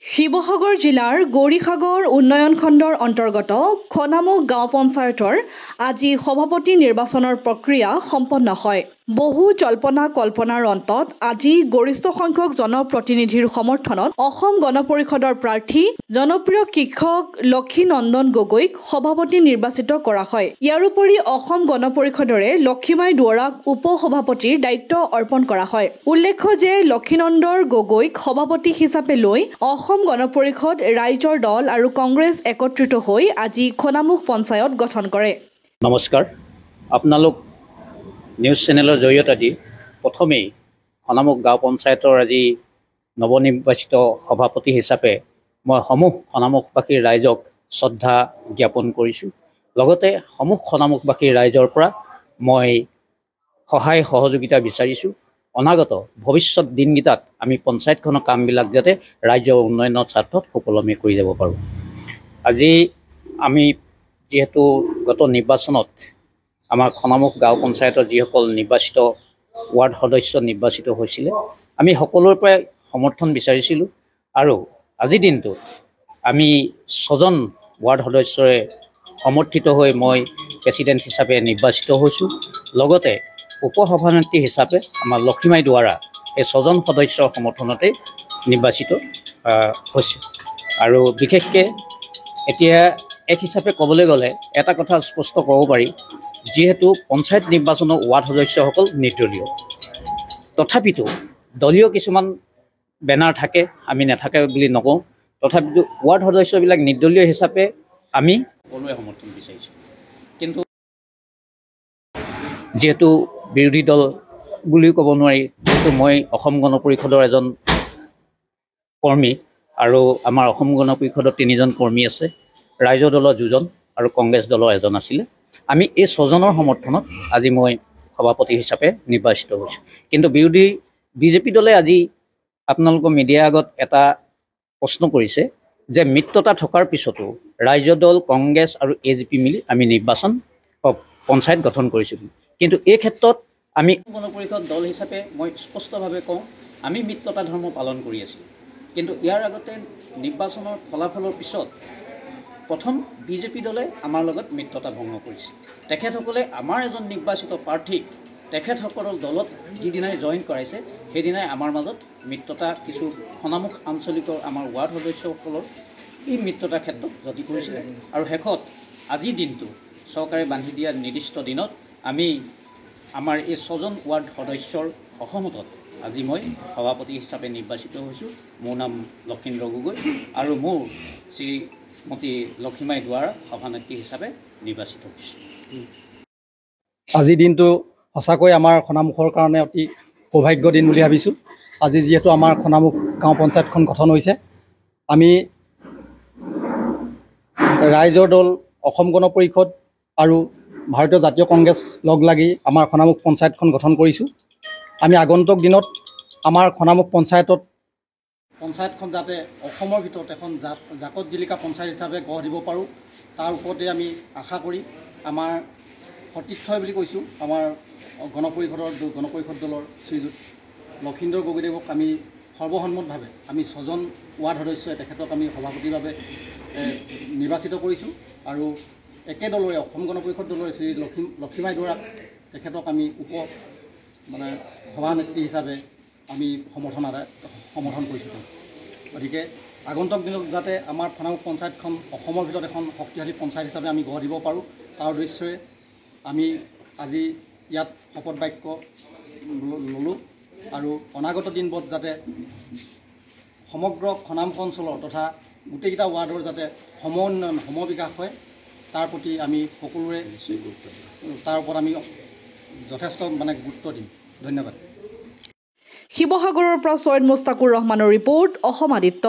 শিৱসাগৰ জিলাৰ গৌৰীসাগৰ উন্নয়ন খণ্ডৰ অন্তৰ্গত খনামুখ গাঁও পঞ্চায়তৰ আজি সভাপতি নিৰ্বাচনৰ প্ৰক্ৰিয়া সম্পন্ন হয়। বহু জল্পনা কল্পনাৰ অন্তত আজি গৰিষ্ঠ সংখ্যক জনপ্ৰতিনিধিৰ সমৰ্থনত অসম গণ পৰিষদৰ প্ৰাৰ্থী জনপ্ৰিয় শিক্ষক লক্ষীনন্দন গগৈক সভাপতি নিৰ্বাচিত কৰা হয়। ইয়াৰোপৰি অসম গণ পৰিষদৰে লক্ষীমাই দুৱৰাক উপ সভাপতিৰ দায়িত্ব অৰ্পণ কৰা হয়। উল্লেখ্য যে লক্ষীনন্দন গগৈক সভাপতি হিচাপে লৈ অসম গণ পৰিষদ ৰাইজৰ দল আৰু কংগ্ৰেছ একত্ৰিত হৈ আজি খনামুখ পঞ্চায়ত গঠন কৰে। নমস্কাৰ, আপোনালোক নিউজ চেনেলৰ জৰিয়তে দি প্ৰথমেই খনামুখ গাঁও পঞ্চায়তৰ আজি নৱনিৰ্বাচিত সভাপতি হিচাপে মই সমূহ খনামুখবাসীৰ ৰাইজক শ্ৰদ্ধা জ্ঞাপন কৰিছোঁ। লগতে সমূহ খনামুখবাসীৰ ৰাইজৰ পৰা মই সহায় সহযোগিতা বিচাৰিছোঁ। অনাগত ভৱিষ্যত দিনকেইটাত আমি পঞ্চায়তখনৰ কামবিলাক যাতে ৰাজ্যৰ উন্নয়নৰ স্বাৰ্থত সুকলমে কৰি যাব পাৰোঁ। আজি আমি যিহেতু গত নিৰ্বাচনত আমাৰ খনামুখ গাঁও পঞ্চায়তৰ যিসকল নিৰ্বাচিত ৱাৰ্ড সদস্য নিৰ্বাচিত হৈছিলে, আমি সকলোৰে পৰাই সমৰ্থন বিচাৰিছিলোঁ আৰু আজিৰ দিনটোত আমি 6জন ৱাৰ্ড সদস্যৰে সমৰ্থিত হৈ মই প্ৰেচিডেণ্ট হিচাপে নিৰ্বাচিত হৈছোঁ। লগতে উপসভানেত্ৰী হিচাপে আমাৰ লক্ষীমাই দুৱাৰা এই 6জন সদস্যৰ সমৰ্থনতে নিৰ্বাচিত হৈছে। আৰু বিশেষকৈ এতিয়া এক হিচাপে ক'বলৈ গ'লে এটা কথা স্পষ্ট ক'ব পাৰি, যিহেতু পঞ্চায়ত নিৰ্বাচনৰ ৱাৰ্ড সদস্যসকল নিৰ্দলীয়, তথাপিতো দলীয় কিছুমান বেনাৰ থাকে, আমি নাথাকে বুলি নকওঁ। তথাপিতো ৱাৰ্ড সদস্যবিলাক নিৰ্দলীয় হিচাপে আমি সকলোৱে সমৰ্থন বিচাৰিছোঁ। কিন্তু যিহেতু বিৰোধী দল বুলিও ক'ব নোৱাৰি, যিহেতু মই অসম গণ পৰিষদৰ এজন কৰ্মী আৰু আমাৰ অসম গণ পৰিষদৰ 3জন কৰ্মী আছে, ৰাইজৰ দলৰ 2জন আৰু কংগ্ৰেছ দলৰ 1জন আছিলে। আমি এই 6জনৰ সমৰ্থনত আজি মই সভাপতি হিচাপে নিৰ্বাচিত হৈছোঁ। কিন্তু বিৰোধী বিজেপি দলে আজি আপোনালোকৰ মিডিয়াৰ আগত এটা প্ৰশ্ন কৰিছে যে মিত্ৰতা থকাৰ পিছতো ৰাইজৰ দল কংগ্ৰেছ আৰু AGP মিলি আমি পঞ্চায়ত গঠন কৰিছোঁ। কিন্তু এই ক্ষেত্ৰত আমি গণ পৰিষদ দল হিচাপে মই স্পষ্টভাৱে কওঁ, আমি মিত্ৰতা ধৰ্ম পালন কৰি আছোঁ। কিন্তু ইয়াৰ আগতে নিৰ্বাচনৰ ফলাফলৰ পিছত প্ৰথম বিজেপি দলে আমাৰ লগত মিত্ৰতা ভংগ কৰিছে। তেখেতসকলে আমাৰ এজন নিৰ্বাচিত প্ৰাৰ্থীক তেখেতসকলৰ দলত যিদিনাই জইন কৰাইছে, সেইদিনাই আমাৰ মাজত মিত্ৰতা কিছু খনামুখ আঞ্চলিকৰ আমাৰ ৱাৰ্ড সদস্যসকলৰ এই মিত্ৰতাৰ ক্ষেত্ৰত যতি কৰিছিলে। আৰু শেষত আজিৰ দিনটো চৰকাৰে বান্ধি দিয়া নিৰ্দিষ্ট দিনত আমি আমাৰ এই 6জন ৱাৰ্ড সদস্যৰ সহমতত আজি মই সভাপতি হিচাপে নিৰ্বাচিত হৈছোঁ। মোৰ নাম লক্ষীন্দ্ৰ গগৈ আৰু মোৰ শ্ৰীমতী লক্ষীমাই দুৱাৰা সভানেত্ৰী হিচাপে নিৰ্বাচিত হৈছোঁ। আজিৰ দিনটো সঁচাকৈ আমাৰ খনামুখৰ কাৰণে অতি সৌভাগ্য দিন বুলি ভাবিছোঁ। আজি যিহেতু আমাৰ খনামুখ গাঁও পঞ্চায়তখন গঠন হৈছে, আমি ৰাইজৰ দল, অসম গণ পৰিষদ আৰু ভাৰতীয় জাতীয় কংগ্ৰেছ লগ লাগি আমাৰ খনামুখ পঞ্চায়তখন গঠন কৰিছোঁ। আমি আগন্তুক দিনত আমাৰ খনামুখ পঞ্চায়তখন যাতে অসমৰ ভিতৰত এখন জাকত জিলিকা পঞ্চায়ত হিচাপে গঢ় দিব পাৰোঁ, তাৰ ওপৰতে আমি আশা কৰি আমাৰ সতীৰ্থই বুলি কৈছোঁ, আমাৰ গণ পৰিষদ দলৰ শ্ৰীযুত লক্ষীন্দ্ৰ গগৈদেৱক আমি সৰ্বসন্মতভাৱে আমি 6জন ৱাৰ্ড সদস্যই তেখেতক আমি সভাপতিৰ বাবে নিৰ্বাচিত কৰিছোঁ। আৰু একে দলৰে অসম গণ পৰিষদ দলৰে শ্ৰী লক্ষীমাই দুৱৰাক তেখেতক আমি সভানেত্ৰী হিচাপে আমি সমৰ্থন কৰিছোঁ। গতিকে আগন্তুক দিনত যাতে আমাৰ খনামুখ পঞ্চায়তখন অসমৰ ভিতৰত এখন শক্তিশালী পঞ্চায়ত হিচাপে আমি গঢ় দিব পাৰোঁ, তাৰ উদ্দেশ্যে আমি আজি ইয়াত শপত বাক্য ল'লোঁ। আৰু অনাগত দিনবোৰত যাতে সমগ্ৰ খনামুখ অঞ্চলৰ তথা গোটেইকেইটা ৱাৰ্ডৰ যাতে সমোন্নয়ন সমবিকাশ হয়, তাৰ প্ৰতি আমি সকলোৰে তাৰ ওপৰত আমি যথেষ্ট গুৰুত্ব দিম। ধন্যবাদ। শিৱসাগৰৰ পৰা ছৈয়দ মুস্তাকুৰ ৰহমানৰ ৰিপৰ্ট, অসম আদিত্য।